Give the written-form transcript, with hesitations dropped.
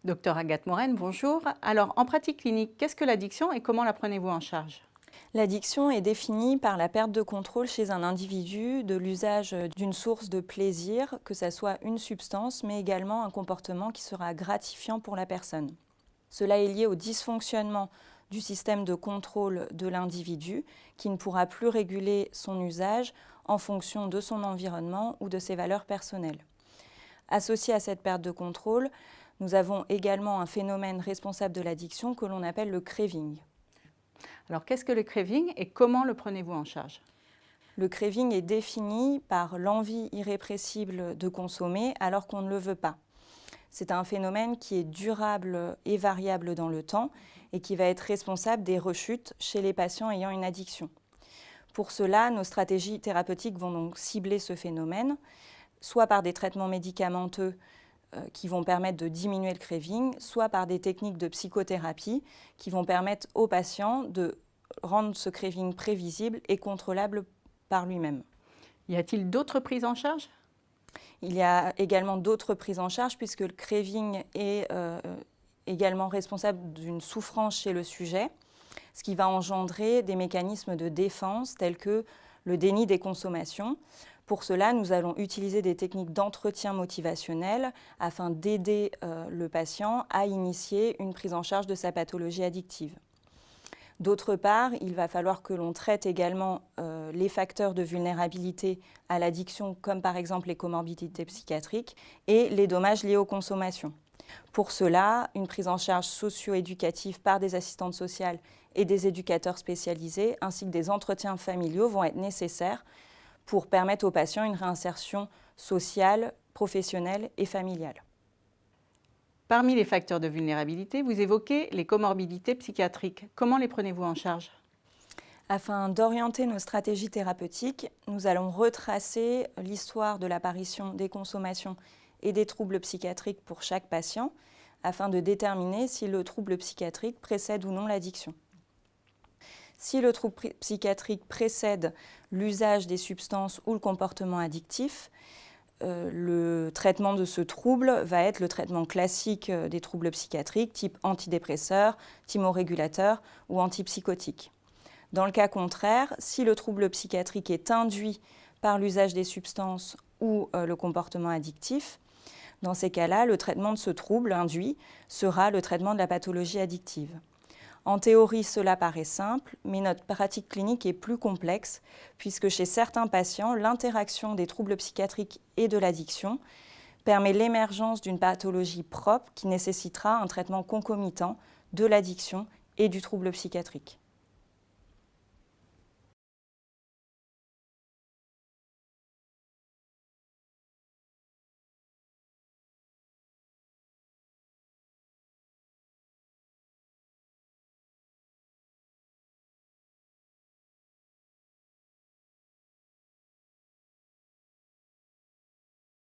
Docteur Agathe Moren, bonjour. Alors, en pratique clinique, qu'est-ce que l'addiction et comment la prenez-vous en charge? L'addiction est définie par la perte de contrôle chez un individu de l'usage d'une source de plaisir, que ce soit une substance, mais également un comportement qui sera gratifiant pour la personne. Cela est lié au dysfonctionnement du système de contrôle de l'individu qui ne pourra plus réguler son usage en fonction de son environnement ou de ses valeurs personnelles. Associé à cette perte de contrôle, nous avons également un phénomène responsable de l'addiction que l'on appelle le craving. Alors, qu'est-ce que le craving et comment le prenez-vous en charge? Le craving est défini par l'envie irrépressible de consommer alors qu'on ne le veut pas. C'est un phénomène qui est durable et variable dans le temps et qui va être responsable des rechutes chez les patients ayant une addiction. Pour cela, nos stratégies thérapeutiques vont donc cibler ce phénomène, soit par des traitements médicamenteux qui vont permettre de diminuer le craving, soit par des techniques de psychothérapie qui vont permettre aux patients de rendre ce craving prévisible et contrôlable par lui-même. Y a-t-il d'autres prises en charge? Il y a également d'autres prises en charge puisque le craving est également responsable d'une souffrance chez le sujet, ce qui va engendrer des mécanismes de défense tels que le déni des consommations. Pour cela, nous allons utiliser des techniques d'entretien motivationnel afin d'aider le patient à initier une prise en charge de sa pathologie addictive. D'autre part, il va falloir que l'on traite également les facteurs de vulnérabilité à l'addiction, comme par exemple les comorbidités psychiatriques et les dommages liés aux consommations. Pour cela, une prise en charge socio-éducative par des assistantes sociales et des éducateurs spécialisés, ainsi que des entretiens familiaux vont être nécessaires pour permettre aux patients une réinsertion sociale, professionnelle et familiale. Parmi les facteurs de vulnérabilité, vous évoquez les comorbidités psychiatriques. Comment les prenez-vous en charge? Afin d'orienter nos stratégies thérapeutiques, nous allons retracer l'histoire de l'apparition des consommations et des troubles psychiatriques pour chaque patient, afin de déterminer si le trouble psychiatrique précède ou non l'addiction. Si le trouble psychiatrique précède l'usage des substances ou le comportement addictif, le traitement de ce trouble va être le traitement classique des troubles psychiatriques, type antidépresseur, thymorégulateur ou antipsychotique. Dans le cas contraire, si le trouble psychiatrique est induit par l'usage des substances ou le comportement addictif, dans ces cas-là, le traitement de ce trouble induit sera le traitement de la pathologie addictive. En théorie, cela paraît simple, mais notre pratique clinique est plus complexe, puisque chez certains patients, l'interaction des troubles psychiatriques et de l'addiction permet l'émergence d'une pathologie propre qui nécessitera un traitement concomitant de l'addiction et du trouble psychiatrique.